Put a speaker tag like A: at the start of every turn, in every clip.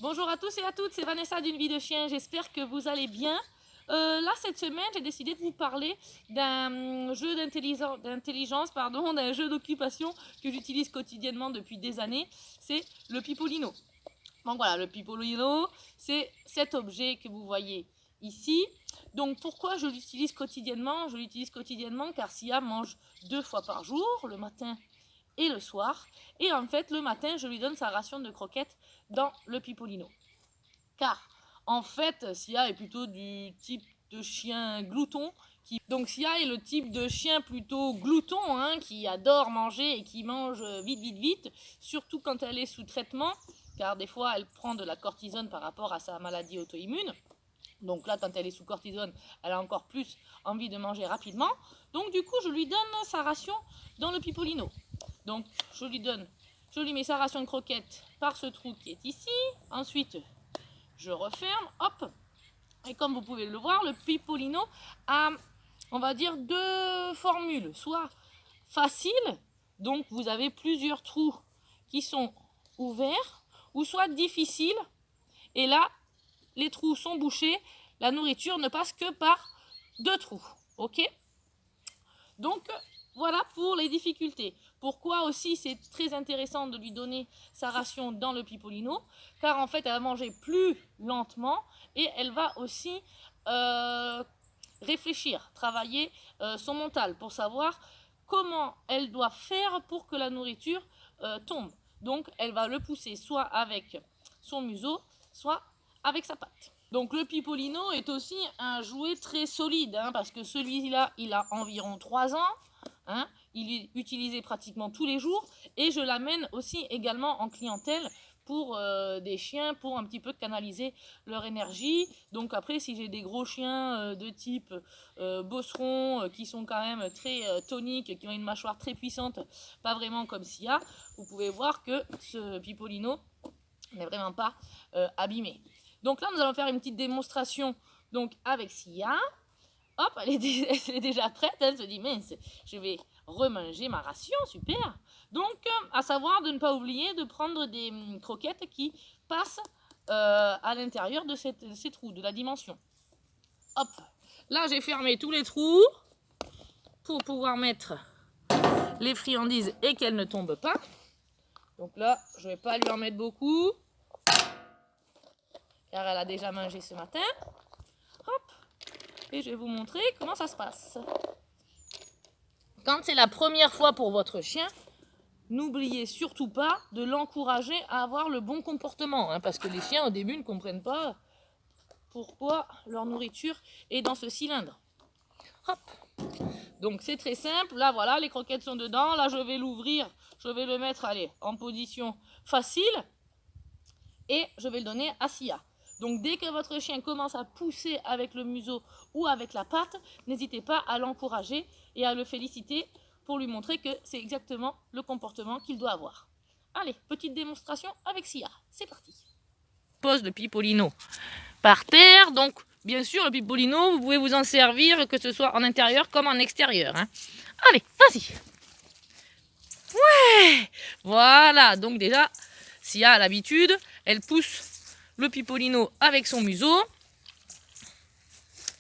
A: Bonjour à tous et à toutes, c'est Vanessa d'une vie de chien, j'espère que vous allez bien. Là, cette semaine, j'ai décidé de vous parler d'un jeu d'intelligence, d'un jeu d'occupation que j'utilise quotidiennement depuis des années, c'est le Pipolino. Donc voilà, le Pipolino, c'est cet objet que vous voyez ici. Donc pourquoi je l'utilise quotidiennement? Je l'utilise quotidiennement car Sia mange 2 fois par jour, le matin et le soir. Et en fait, le matin, je lui donne sa ration de croquettes dans le Pipolino. Car, en fait, Sia est plutôt du type de chien glouton. Donc Sia est le type de chien plutôt glouton, qui adore manger et qui mange vite, surtout quand elle est sous traitement, car des fois elle prend de la cortisone par rapport à sa maladie auto-immune. Donc là, quand elle est sous cortisone, elle a encore plus envie de manger rapidement. Donc du coup, je lui donne sa ration dans le Pipolino. Donc je lui mets sa ration de croquettes par ce trou qui est ici. Ensuite, je referme, hop. Et comme vous pouvez le voir, le Pipolino a, on va dire, 2 formules. Soit facile, donc vous avez plusieurs trous qui sont ouverts, ou soit difficile, et là, les trous sont bouchés, la nourriture ne passe que par 2 trous. Ok? Donc, voilà pour les difficultés. Pourquoi aussi c'est très intéressant de lui donner sa ration dans le Pipolino? Car en fait, elle va manger plus lentement et elle va aussi réfléchir, travailler son mental pour savoir comment elle doit faire pour que la nourriture tombe. Donc, elle va le pousser soit avec son museau, soit avec sa patte. Donc le Pipolino est aussi un jouet très solide, parce que celui-là, il a environ 3 ans. Il est utilisé pratiquement tous les jours. Et je l'amène aussi également en clientèle pour des chiens, pour un petit peu canaliser leur énergie. Donc après, si j'ai des gros chiens de type bosseron, qui sont quand même très toniques, qui ont une mâchoire très puissante, pas vraiment comme Sia, vous pouvez voir que ce Pipolino n'est vraiment pas abîmé. Donc là, nous allons faire une petite démonstration donc avec Sia. Hop, elle est déjà prête. Elle se dit, mais je vais remanger ma ration, super. Donc, à savoir de ne pas oublier de prendre des croquettes qui passent à l'intérieur de ces trous, de la dimension. Hop, là j'ai fermé tous les trous pour pouvoir mettre les friandises et qu'elles ne tombent pas. Donc là, je ne vais pas lui en mettre beaucoup, car elle a déjà mangé ce matin. Hop, et je vais vous montrer comment ça se passe. Quand c'est la première fois pour votre chien, n'oubliez surtout pas de l'encourager à avoir le bon comportement, parce que les chiens au début ne comprennent pas pourquoi leur nourriture est dans ce cylindre. Hop. Donc c'est très simple, là voilà, les croquettes sont dedans, là je vais l'ouvrir, je vais le mettre en position facile et je vais le donner à Sia. Donc dès que votre chien commence à pousser avec le museau ou avec la patte, n'hésitez pas à l'encourager et à le féliciter pour lui montrer que c'est exactement le comportement qu'il doit avoir. Allez, petite démonstration avec Sia, c'est parti. Pose le Pipolino par terre, donc bien sûr le Pipolino, vous pouvez vous en servir que ce soit en intérieur comme en extérieur. Allez, vas-y. Ouais, voilà, donc déjà, Sia a l'habitude, elle pousse le Pipolino avec son museau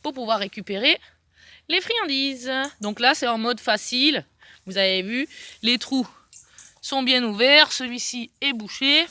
A: pour pouvoir récupérer les friandises. Donc là, c'est en mode facile. Vous avez vu, les trous sont bien ouverts. Celui-ci est bouché.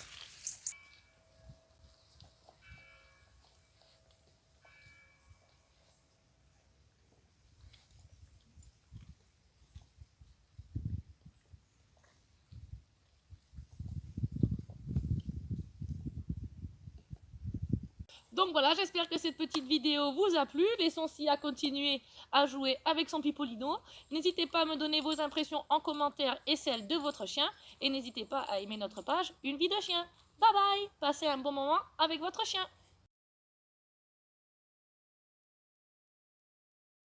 A: Donc voilà, j'espère que cette petite vidéo vous a plu. Laissons Sia continuer à jouer avec son Pipolino. N'hésitez pas à me donner vos impressions en commentaire et celles de votre chien. Et n'hésitez pas à aimer notre page Une vie de chien. Bye bye, passez un bon moment avec votre chien.